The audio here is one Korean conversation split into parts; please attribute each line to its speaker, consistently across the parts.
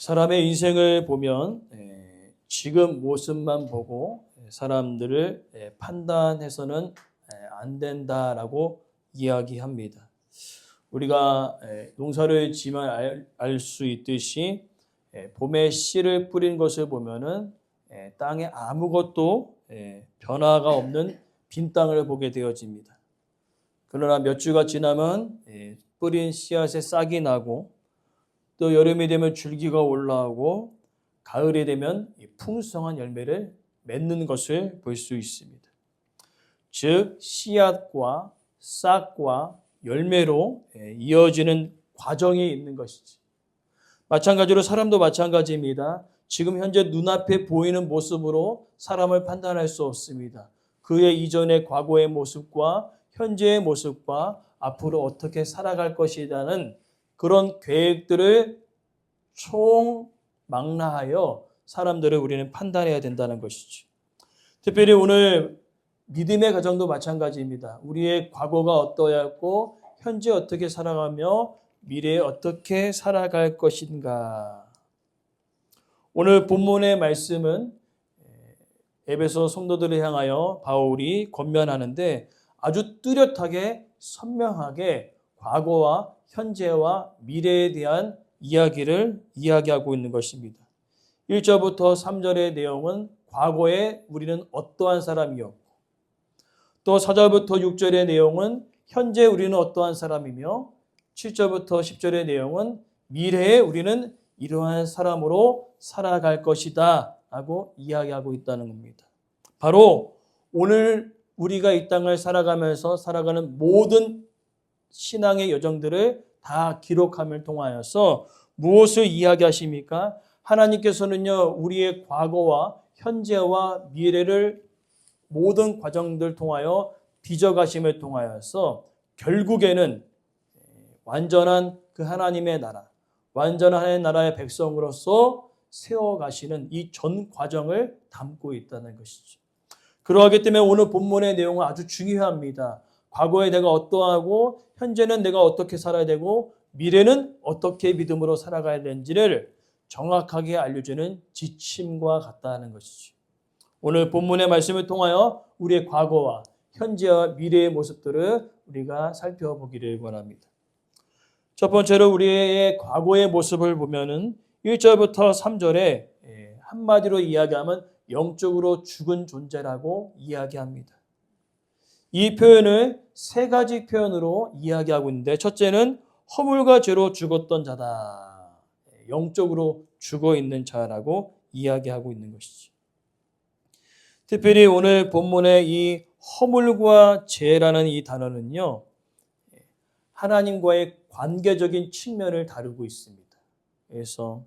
Speaker 1: 사람의 인생을 보면 지금 모습만 보고 사람들을 판단해서는 안 된다라고 이야기합니다. 우리가 농사를 지면 알 수 있듯이 봄에 씨를 뿌린 것을 보면은 땅에 아무것도 변화가 없는 빈 땅을 보게 되어집니다. 그러나 몇 주가 지나면 뿌린 씨앗에 싹이 나고 또 여름이 되면 줄기가 올라오고 가을이 되면 풍성한 열매를 맺는 것을 볼 수 있습니다. 즉 씨앗과 싹과 열매로 이어지는 과정이 있는 것이지. 마찬가지로 사람도 마찬가지입니다. 지금 현재 눈앞에 보이는 모습으로 사람을 판단할 수 없습니다. 그의 이전의 과거의 모습과 현재의 모습과 앞으로 어떻게 살아갈 것이라는 그런 계획들을 총망라하여 사람들을 우리는 판단해야 된다는 것이죠. 특별히 오늘 믿음의 가정도 마찬가지입니다. 우리의 과거가 어떠했고 현재 어떻게 살아가며 미래에 어떻게 살아갈 것인가. 오늘 본문의 말씀은 에베소 성도들을 향하여 바울이 권면하는데 아주 뚜렷하게 선명하게 과거와 현재와 미래에 대한 이야기를 이야기하고 있는 것입니다. 1절부터 3절의 내용은 과거에 우리는 어떠한 사람이었고 또 4절부터 6절의 내용은 현재 우리는 어떠한 사람이며 7절부터 10절의 내용은 미래에 우리는 이러한 사람으로 살아갈 것이다 라고 이야기하고 있다는 겁니다. 바로 오늘 우리가 이 땅을 살아가면서 살아가는 모든 신앙의 여정들을 다 기록함을 통하여서 무엇을 이야기하십니까? 하나님께서는요, 우리의 과거와 현재와 미래를 모든 과정들 통하여 빚어가심을 통하여서 결국에는 완전한 그 하나님의 나라, 완전한 하나님의 나라의 백성으로서 세워가시는 이 전 과정을 담고 있다는 것이죠. 그러하기 때문에 오늘 본문의 내용은 아주 중요합니다. 과거에 내가 어떠하고 현재는 내가 어떻게 살아야 되고 미래는 어떻게 믿음으로 살아가야 되는지를 정확하게 알려주는 지침과 같다는 것이죠. 오늘 본문의 말씀을 통하여 우리의 과거와 현재와 미래의 모습들을 우리가 살펴보기를 원합니다. 첫 번째로 우리의 과거의 모습을 보면은 1절부터 3절에 한마디로 이야기하면 영적으로 죽은 존재라고 이야기합니다. 이 표현을 세 가지 표현으로 이야기하고 있는데 첫째는 허물과 죄로 죽었던 자다. 영적으로 죽어 있는 자라고 이야기하고 있는 것이죠. 특별히 오늘 본문의 이 허물과 죄라는 이 단어는요, 하나님과의 관계적인 측면을 다루고 있습니다. 그래서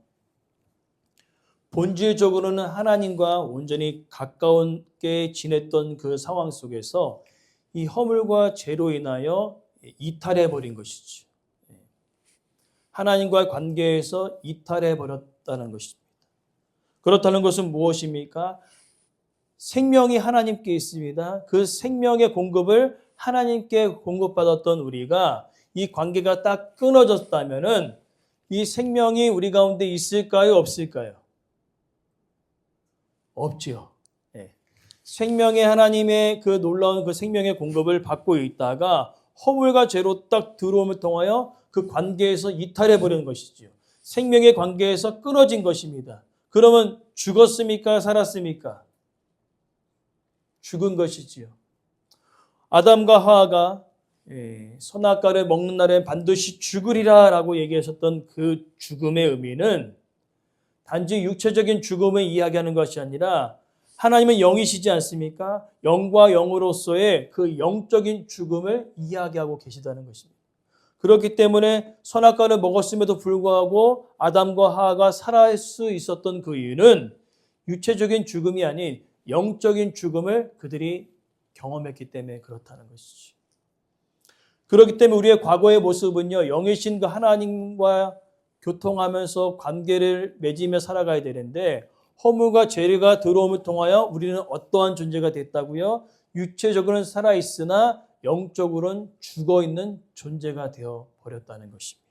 Speaker 1: 본질적으로는 하나님과 온전히 가까운게 지냈던 그 상황 속에서 이 허물과 죄로 인하여 이탈해버린 것이죠. 하나님과의 관계에서 이탈해버렸다는 것입니다. 그렇다는 것은 무엇입니까? 생명이 하나님께 있습니다. 그 생명의 공급을 하나님께 공급받았던 우리가 이 관계가 딱 끊어졌다면은 이 생명이 우리 가운데 있을까요? 없을까요? 없지요. 생명의 하나님의 그 놀라운 그 생명의 공급을 받고 있다가 허물과 죄로 딱 들어옴을 통하여 그 관계에서 이탈해 버리는 것이지요. 생명의 관계에서 끊어진 것입니다. 그러면 죽었습니까? 살았습니까? 죽은 것이지요. 아담과 하와가 선악과를 먹는 날에 반드시 죽으리라 라고 얘기하셨던 그 죽음의 의미는 단지 육체적인 죽음을 이야기하는 것이 아니라 하나님은 영이시지 않습니까? 영과 영으로서의 그 영적인 죽음을 이야기하고 계시다는 것입니다. 그렇기 때문에 선악과를 먹었음에도 불구하고 아담과 하와가 살아갈 수 있었던 그 이유는 육체적인 죽음이 아닌 영적인 죽음을 그들이 경험했기 때문에 그렇다는 것이죠. 그렇기 때문에 우리의 과거의 모습은요, 영이신 그 하나님과 교통하면서 관계를 맺으며 살아가야 되는데 허물과 죄가 들어옴을 통하여 우리는 어떠한 존재가 됐다고요? 육체적으로는 살아있으나 영적으로는 죽어있는 존재가 되어버렸다는 것입니다.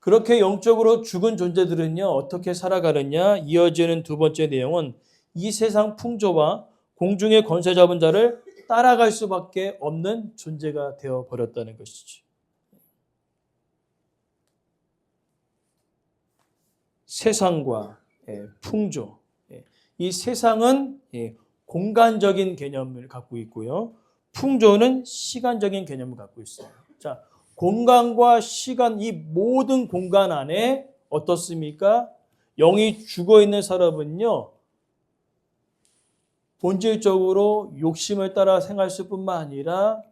Speaker 1: 그렇게 영적으로 죽은 존재들은요, 어떻게 살아가느냐? 이어지는 두 번째 내용은 이 세상 풍조와 공중의 권세 잡은 자를 따라갈 수밖에 없는 존재가 되어버렸다는 것이죠. 세상과 풍조. 이 세상은 공간적인 개념을 갖고 있고요. 풍조는 시간적인 개념을 갖고 있어요. 자, 공간과 시간, 이 모든 공간 안에 어떻습니까? 영이 죽어 있는 사람은요, 본질적으로 욕심을 따라 생활할 뿐만 아니라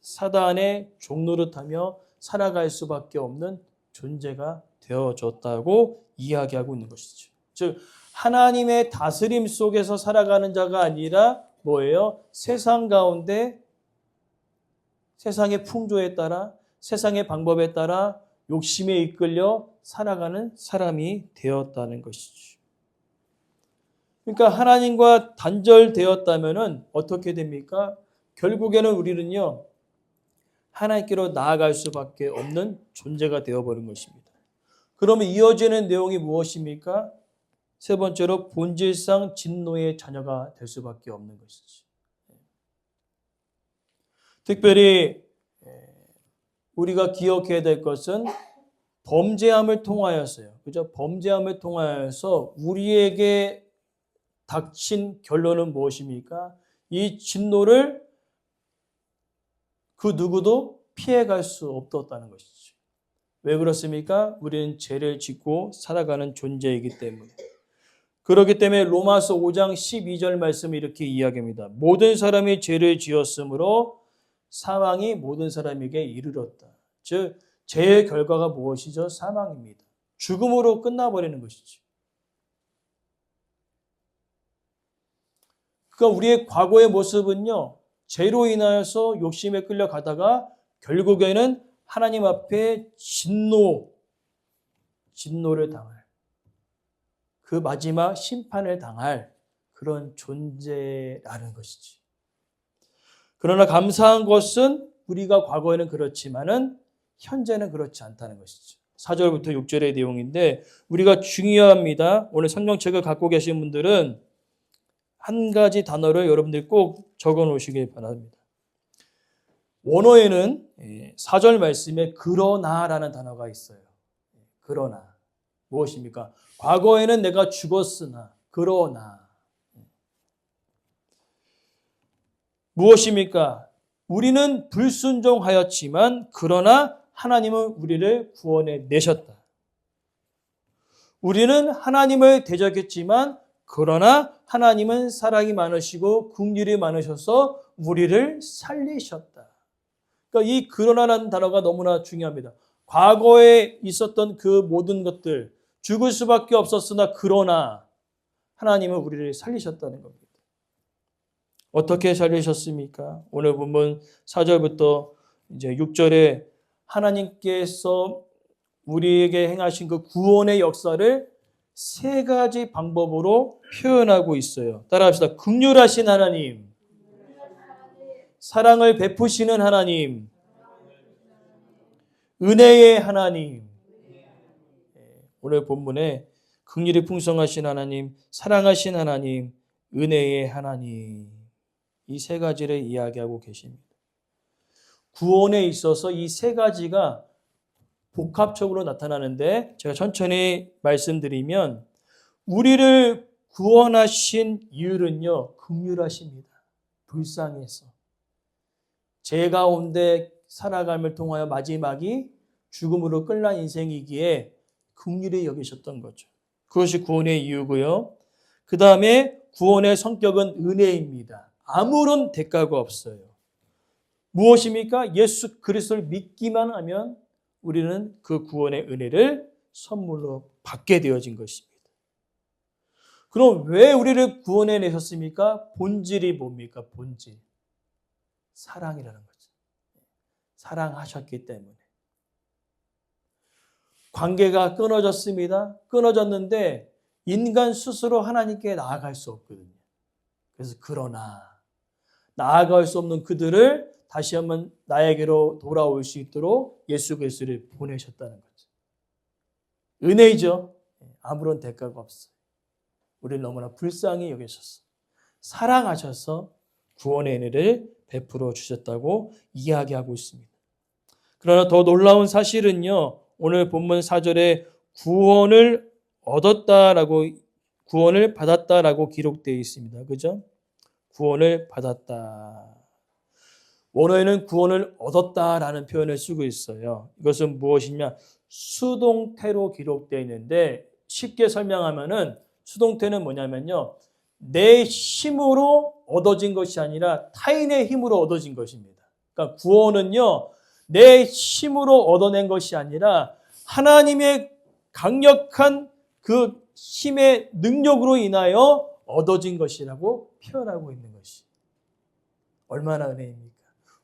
Speaker 1: 사단의 종노릇하며 살아갈 수밖에 없는 존재가 되어졌다고 이야기하고 있는 것이죠. 즉 하나님의 다스림 속에서 살아가는 자가 아니라 뭐예요? 세상 가운데 세상의 풍조에 따라 세상의 방법에 따라 욕심에 이끌려 살아가는 사람이 되었다는 것이죠. 그러니까 하나님과 단절되었다면 어떻게 됩니까? 결국에는 우리는요, 하나님께로 나아갈 수밖에 없는 존재가 되어버린 것입니다. 그러면 이어지는 내용이 무엇입니까? 세 번째로 본질상 진노의 자녀가 될 수밖에 없는 것이지. 특별히 우리가 기억해야 될 것은 범죄함을 통하여서요. 그죠? 범죄함을 통하여서 우리에게 닥친 결론은 무엇입니까? 이 진노를 그 누구도 피해갈 수 없었다는 것이죠. 왜 그렇습니까? 우리는 죄를 짓고 살아가는 존재이기 때문에. 그렇기 때문에 로마서 5장 12절 말씀이 이렇게 이야기합니다. 모든 사람이 죄를 지었으므로 사망이 모든 사람에게 이르렀다. 즉 죄의 결과가 무엇이죠? 사망입니다. 죽음으로 끝나버리는 것이죠. 그러니까 우리의 과거의 모습은요, 죄로 인하여서 욕심에 끌려가다가 결국에는 하나님 앞에 진노를 당할, 그 마지막 심판을 당할 그런 존재라는 것이지. 그러나 감사한 것은 우리가 과거에는 그렇지만은 현재는 그렇지 않다는 것이죠. 4절부터 6절의 내용인데 우리가 중요합니다. 오늘 성경책을 갖고 계신 분들은 한 가지 단어를 여러분들 꼭 적어 놓으시길 바랍니다. 원어에는 4절 말씀에 그러나라는 단어가 있어요. 그러나 무엇입니까? 과거에는 내가 죽었으나 그러나 무엇입니까? 우리는 불순종하였지만 그러나 하나님은 우리를 구원해 내셨다. 우리는 하나님을 대적했지만 그러나 하나님은 사랑이 많으시고 긍휼이 많으셔서 우리를 살리셨다. 그러니까 이 그러나라는 단어가 너무나 중요합니다. 과거에 있었던 그 모든 것들 죽을 수밖에 없었으나 그러나 하나님은 우리를 살리셨다는 겁니다. 어떻게 살리셨습니까? 오늘 본문 4절부터 이제 6절에 하나님께서 우리에게 행하신 그 구원의 역사를 세 가지 방법으로 표현하고 있어요. 따라합시다. 긍휼하신 하나님, 사랑을 베푸시는 하나님, 은혜의 하나님. 오늘 본문에 긍휼이 풍성하신 하나님, 사랑하신 하나님, 은혜의 하나님. 이 세 가지를 이야기하고 계십니다. 구원에 있어서 이 세 가지가 복합적으로 나타나는데 제가 천천히 말씀드리면 우리를 구원하신 이유는요, 긍휼하십니다. 불쌍해서. 죄 가운데 살아감을 통하여 마지막이 죽음으로 끌난 인생이기에 긍휼히 여기셨던 거죠. 그것이 구원의 이유고요. 그 다음에 구원의 성격은 은혜입니다. 아무런 대가가 없어요. 무엇입니까? 예수 그리스도를 믿기만 하면 우리는 그 구원의 은혜를 선물로 받게 되어진 것입니다. 그럼 왜 우리를 구원해 내셨습니까? 본질이 뭡니까? 본질. 사랑이라는 거죠. 사랑하셨기 때문에. 관계가 끊어졌습니다. 끊어졌는데 인간 스스로 하나님께 나아갈 수 없거든요. 그래서 그러나 나아갈 수 없는 그들을 다시 한번 나에게로 돌아올 수 있도록 예수 그리스도를 보내셨다는 거죠. 은혜이죠. 아무런 대가가 없어요. 우리를 너무나 불쌍히 여기셨어. 사랑하셔서 구원의 은혜를 베풀어 주셨다고 이야기하고 있습니다. 그러나 더 놀라운 사실은요. 오늘 본문 4절에 구원을 받았다라고 기록되어 있습니다. 그죠? 구원을 받았다. 원어에는 구원을 얻었다라는 표현을 쓰고 있어요. 이것은 무엇이냐? 수동태로 기록되어 있는데 쉽게 설명하면은 수동태는 뭐냐면요. 내 힘으로 얻어진 것이 아니라 타인의 힘으로 얻어진 것입니다. 그러니까 구원은요. 내 힘으로 얻어낸 것이 아니라 하나님의 강력한 그 힘의 능력으로 인하여 얻어진 것이라고 표현하고 있는 것이. 얼마나 은혜입니까?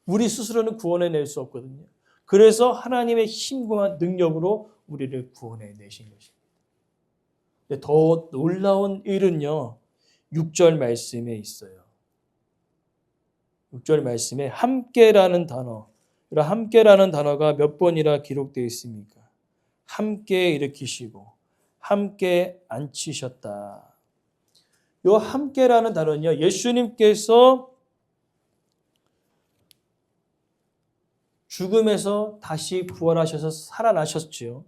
Speaker 1: 우리 스스로는 구원해낼 수 없거든요. 그래서 하나님의 힘과 능력으로 우리를 구원해내신 것입니다. 더 놀라운 일은요. 6절 말씀에 있어요. 6절 말씀에 함께라는 단어. 함께라는 단어가 몇 번이나 기록되어 있습니까? 함께 일으키시고 함께 앉히셨다. 이 함께라는 단어는요. 예수님께서 죽음에서 다시 부활하셔서 살아나셨지요.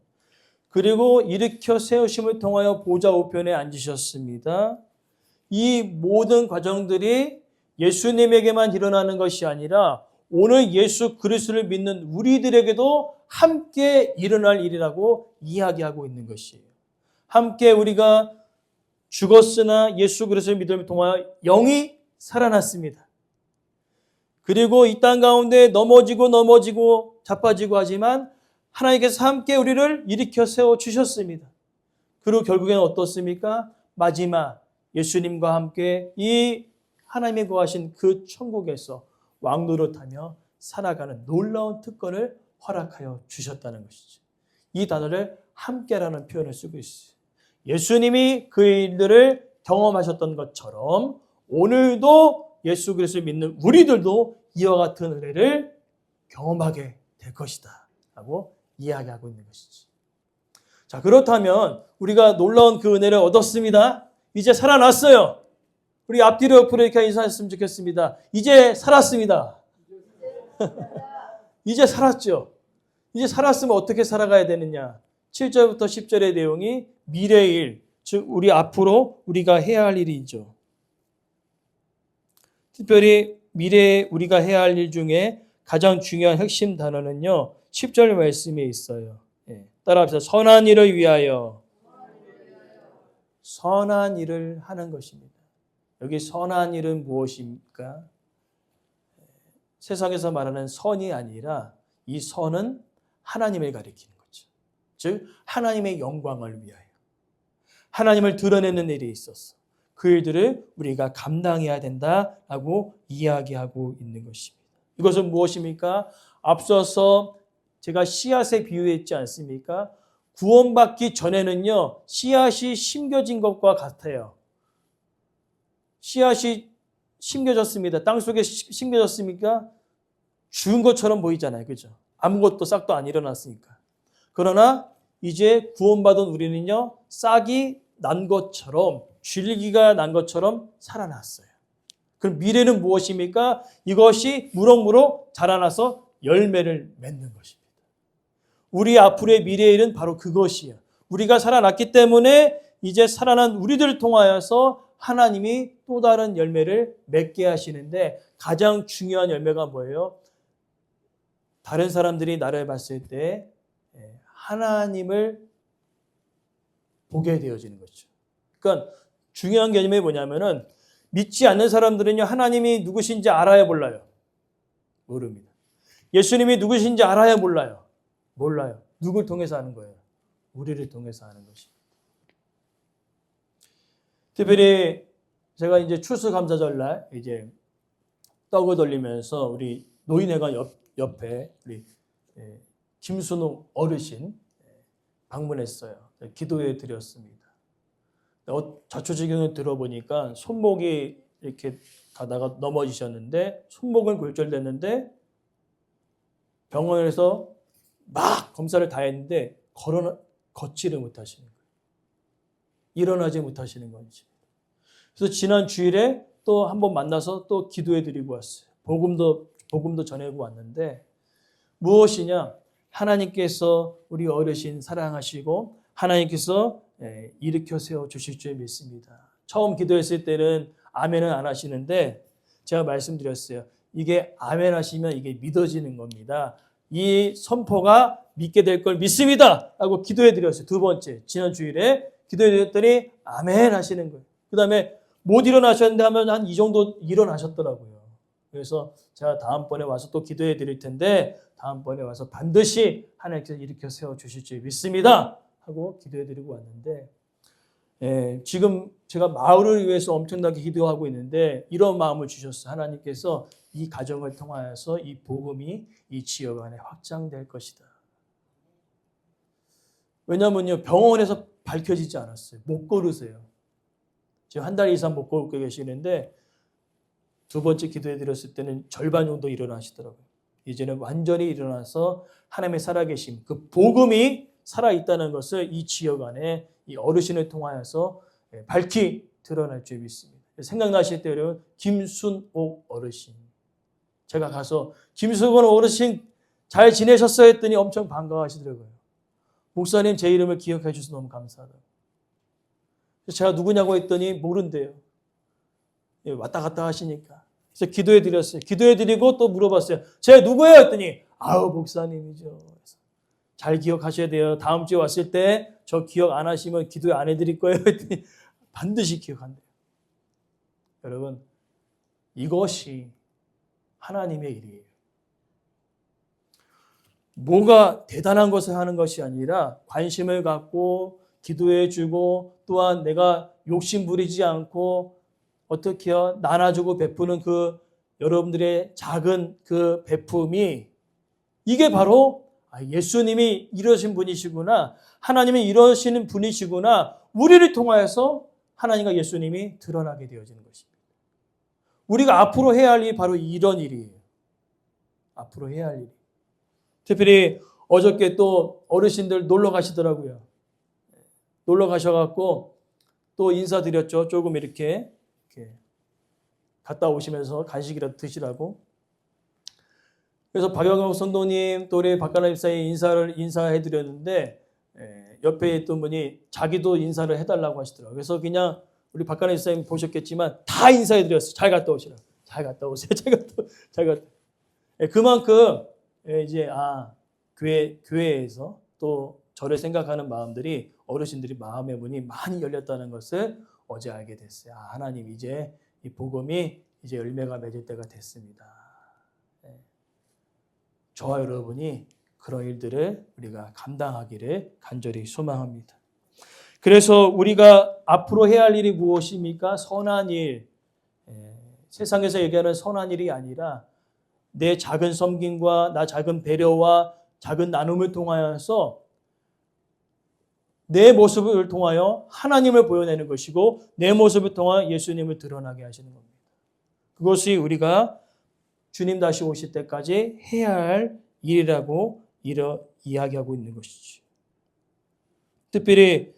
Speaker 1: 그리고 일으켜 세우심을 통하여 보좌 우편에 앉으셨습니다. 이 모든 과정들이 예수님에게만 일어나는 것이 아니라 오늘 예수 그리스도를 믿는 우리들에게도 함께 일어날 일이라고 이야기하고 있는 것이에요. 함께 우리가 죽었으나 예수 그리스도를 믿음을 통하여 영이 살아났습니다. 그리고 이 땅 가운데 넘어지고 자빠지고 하지만 하나님께서 함께 우리를 일으켜 세워주셨습니다. 그리고 결국에는 어떻습니까? 마지막 예수님과 함께 이 하나님이 거하신 그 천국에서 왕노릇하며 살아가는 놀라운 특권을 허락하여 주셨다는 것이죠. 이 단어를 함께라는 표현을 쓰고 있어요. 예수님이 그 일들을 경험하셨던 것처럼 오늘도 예수 그리스도를 믿는 우리들도 이와 같은 은혜를 경험하게 될 것이다 라고 이야기하고 있는 것이지. 자, 그렇다면 우리가 놀라운 그 은혜를 얻었습니다. 이제 살아났어요. 우리 앞뒤로 옆으로 이렇게 인사했으면 좋겠습니다. 이제 살았습니다. 이제 살았죠. 이제 살았으면 어떻게 살아가야 되느냐. 7절부터 10절의 내용이 미래의 일, 즉 우리 앞으로 우리가 해야 할 일이죠. 특별히 미래에 우리가 해야 할 일 중에 가장 중요한 핵심 단어는요. 10절 말씀에 있어요. 따라합시다. 선한 일을 위하여. 선한 일을 하는 것입니다. 여기 선한 일은 무엇입니까? 세상에서 말하는 선이 아니라 이 선은 하나님을 가리키는 거죠. 즉 하나님의 영광을 위하여. 하나님을 드러내는 일이 있었어. 그 일들을 우리가 감당해야 된다라고 이야기하고 있는 것입니다. 이것은 무엇입니까? 앞서서 제가 씨앗에 비유했지 않습니까? 구원받기 전에는요. 씨앗이 심겨진 것과 같아요. 씨앗이 심겨졌습니다. 땅속에 심겨졌습니까? 죽은 것처럼 보이잖아요. 그죠? 아무것도 싹도 안 일어났으니까. 그러나 이제 구원받은 우리는요. 싹이 난 것처럼 줄기가 난 것처럼 살아났어요. 그럼 미래는 무엇입니까? 이것이 무럭무럭 자라나서 열매를 맺는 것입니다. 우리 앞으로의 미래의 일은 바로 그것이에요. 우리가 살아났기 때문에 이제 살아난 우리들을 통하여서 하나님이 또 다른 열매를 맺게 하시는데 가장 중요한 열매가 뭐예요? 다른 사람들이 나를 봤을 때 하나님을 보게 되어지는 거죠. 그러니까 중요한 개념이 뭐냐면은 믿지 않는 사람들은요 하나님이 누구신지 알아야 몰라요. 모릅니다. 예수님이 누구신지 알아야 몰라요. 몰라요. 누굴 통해서 하는 거예요? 우리를 통해서 하는 것입니다. 특별히 제가 이제 추수감사절날 이제 떡을 돌리면서 우리 노인회관 옆에 우리 김순옥 어르신 방문했어요. 기도해 드렸습니다. 자초지경을 들어보니까 손목이 이렇게 가다가 넘어지셨는데 손목은 골절됐는데 병원에서 막 검사를 다 했는데 걷지를 못하시는 거예요. 일어나지 못하시는 건지. 그래서 지난 주일에 또 한번 만나서 또 기도해 드리고 왔어요. 복음도 전하고 왔는데 무엇이냐? 하나님께서 우리 어르신 사랑하시고 하나님께서 일으켜 세워 주실 줄 믿습니다. 처음 기도했을 때는 아멘은 안 하시는데 제가 말씀드렸어요. 이게 아멘 하시면 이게 믿어지는 겁니다. 이 선포가 믿게 될 걸 믿습니다. 라고 기도해 드렸어요. 두 번째, 지난 주일에 기도해 드렸더니 아멘 하시는 거예요. 그 다음에 못 일어나셨는데 하면 한 이 정도 일어나셨더라고요. 그래서 제가 다음번에 와서 또 기도해 드릴 텐데 다음번에 와서 반드시 하나님께서 일으켜 세워 주실 줄 믿습니다. 하고 기도해 드리고 왔는데 지금 제가 마을을 위해서 엄청나게 기도하고 있는데 이런 마음을 주셨어요. 하나님께서 이 가정을 통하여서 이 복음이 이 지역 안에 확장될 것이다. 왜냐하면요, 병원에서 밝혀지지 않았어요. 못 걸으세요. 지금 한 달 이상 못 걸고 계시는데 두 번째 기도해 드렸을 때는 절반 정도 일어나시더라고요. 이제는 완전히 일어나서 하나님의 살아계심, 그 복음이 살아있다는 것을 이 지역 안에 이 어르신을 통하여서 밝히 드러날 줄 믿습니다. 생각나실 때 여러분, 김순옥 어르신. 제가 가서 김순옥 어르신 잘 지내셨어요 했더니 엄청 반가워하시더라고요. 목사님 제 이름을 기억해 주셔서 너무 감사하다고. 제가 누구냐고 했더니 모른대요. 왔다 갔다 하시니까. 그래서 기도해 드렸어요. 기도해 드리고 또 물어봤어요. 제가 누구예요? 했더니 목사님이죠. 그래서 잘 기억하셔야 돼요. 다음 주에 왔을 때 저 기억 안 하시면 기도 안 해드릴 거예요. 했더니 반드시 기억한대요. 여러분, 이것이 하나님의 일이에요. 뭐가 대단한 것을 하는 것이 아니라 관심을 갖고 기도해 주고 또한 내가 욕심 부리지 않고 어떻게요? 나눠주고 베푸는 그 여러분들의 작은 그 베품이 이게 바로 예수님이 이러신 분이시구나. 하나님이 이러시는 분이시구나. 우리를 통하여서 하나님과 예수님이 드러나게 되어지는 것입니다. 우리가 앞으로 해야 할 일이 바로 이런 일이에요. 앞으로 해야 할 일. 특별히 어저께 또 어르신들 놀러 가시더라고요. 놀러 가셔갖고 또 인사드렸죠. 조금 이렇게 갔다 오시면서 간식이라도 드시라고. 그래서 박영욱 선도님 또 우리 박가나 집사님 인사해드렸는데 옆에 있던 분이 자기도 인사를 해달라고 하시더라고요. 그래서 그냥 우리 박가나 집사님 보셨겠지만 다 인사해드렸어요. 잘 갔다 오시라고. 잘 갔다 오세요. 잘 갔다. 그만큼 이제 교회에서 또 저를 생각하는 마음들이 어르신들이 마음의 문이 많이 열렸다는 것을 어제 알게 됐어요. 하나님 이제 이 복음이 이제 열매가 맺을 때가 됐습니다. 저와 여러분이 그런 일들을 우리가 감당하기를 간절히 소망합니다. 그래서 우리가 앞으로 해야 할 일이 무엇입니까? 선한 일. 세상에서 얘기하는 선한 일이 아니라 내 작은 섬김과 나 작은 배려와 작은 나눔을 통하여서 내 모습을 통하여 하나님을 보여내는 것이고 내 모습을 통하여 예수님을 드러나게 하시는 겁니다. 그것이 우리가 주님 다시 오실 때까지 해야 할 일이라고 이야기하고 있는 것이죠. 특별히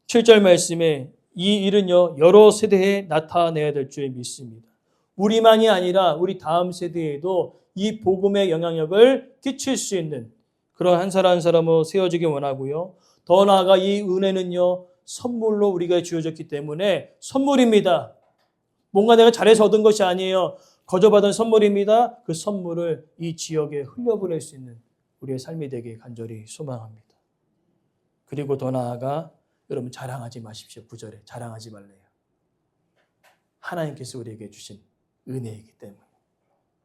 Speaker 1: 7절 말씀에 이 일은요 여러 세대에 나타내야 될 줄 믿습니다. 우리만이 아니라 우리 다음 세대에도 이 복음의 영향력을 끼칠 수 있는 그런 한 사람 한 사람으로 세워지기 원하고요. 더 나아가 이 은혜는요 선물로 우리가 주어졌기 때문에 선물입니다. 뭔가 내가 잘해서 얻은 것이 아니에요. 거저받은 선물입니다. 그 선물을 이 지역에 흘려보낼 수 있는 우리의 삶이 되길 간절히 소망합니다. 그리고 더 나아가 여러분 자랑하지 마십시오. 9절에 자랑하지 말래요. 하나님께서 우리에게 주신 은혜이기 때문에.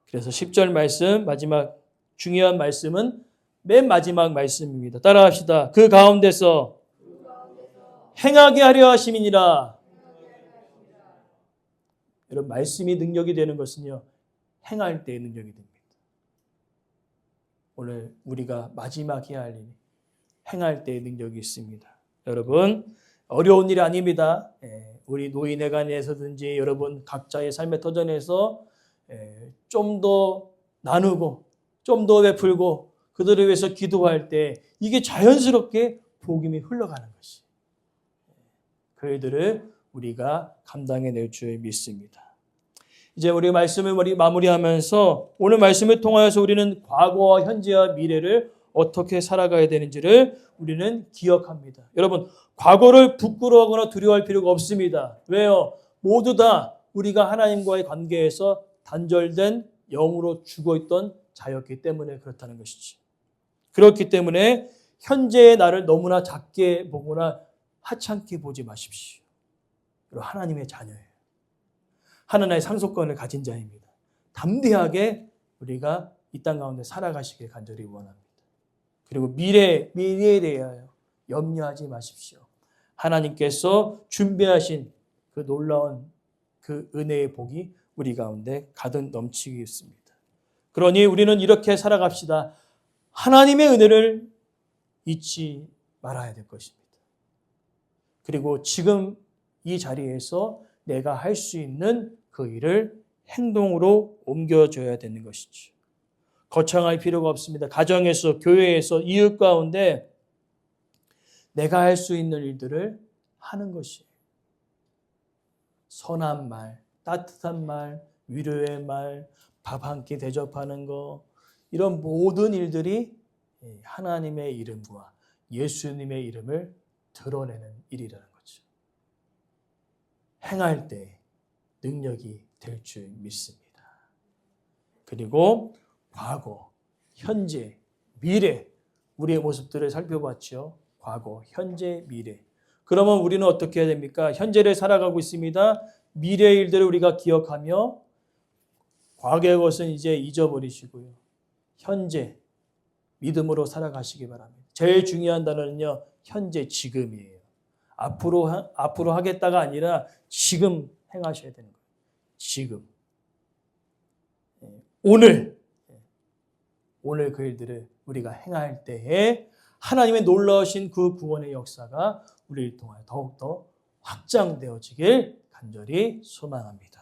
Speaker 1: 그래서 10절 말씀 마지막 중요한 말씀은 맨 마지막 말씀입니다. 따라합시다. 그 가운데서 행하게 하려 하심이니라. 여러분 말씀이 능력이 되는 것은요. 행할 때의 능력이 됩니다. 오늘 우리가 마지막 해야 할 일이 행할 때의 능력이 있습니다. 여러분 어려운 일이 아닙니다. 우리 노인회관에서든지 여러분 각자의 삶의 터전에서 좀 더 나누고 좀 더 베풀고 그들을 위해서 기도할 때 이게 자연스럽게 복음이 흘러가는 것이 그 일들을 우리가 감당해낼 줄 믿습니다. 이제 우리 말씀을 마무리하면서 오늘 말씀을 통하여서 우리는 과거와 현재와 미래를 어떻게 살아가야 되는지를 우리는 기억합니다. 여러분, 과거를 부끄러워하거나 두려워할 필요가 없습니다. 왜요? 모두 다 우리가 하나님과의 관계에서 단절된 영으로 죽어있던 자였기 때문에 그렇다는 것이지. 그렇기 때문에 현재의 나를 너무나 작게 보거나 하찮게 보지 마십시오. 여러분, 하나님의 자녀예요. 하나님의 상속권을 가진 자입니다. 담대하게 우리가 이 땅 가운데 살아가시길 간절히 원합니다. 그리고 미래에 대하여 염려하지 마십시오. 하나님께서 준비하신 그 놀라운 그 은혜의 복이 우리 가운데 가득 넘치게 있습니다. 그러니 우리는 이렇게 살아갑시다. 하나님의 은혜를 잊지 말아야 될 것입니다. 그리고 지금 이 자리에서 내가 할 수 있는 그 일을 행동으로 옮겨줘야 되는 것이죠. 거창할 필요가 없습니다. 가정에서, 교회에서, 이웃 가운데 내가 할 수 있는 일들을 하는 것이에요. 선한 말, 따뜻한 말, 위로의 말, 밥 한 끼 대접하는 거, 이런 모든 일들이 하나님의 이름과 예수님의 이름을 드러내는 일이라는 거죠. 행할 때 능력이 될 줄 믿습니다. 그리고 과거, 현재, 미래, 우리의 모습들을 살펴봤죠. 과거, 현재, 미래. 그러면 우리는 어떻게 해야 됩니까? 현재를 살아가고 있습니다. 미래의 일들을 우리가 기억하며 과거의 것은 이제 잊어버리시고요. 현재, 믿음으로 살아가시기 바랍니다. 제일 중요한 단어는요, 현재, 지금이에요. 앞으로 하겠다가 아니라 지금 행하셔야 되는 거예요. 지금. 오늘 그 일들을 우리가 행할 때에 하나님의 놀라우신 그 구원의 역사가 우리를 통하여 더욱더 확장되어지길 간절히 소망합니다.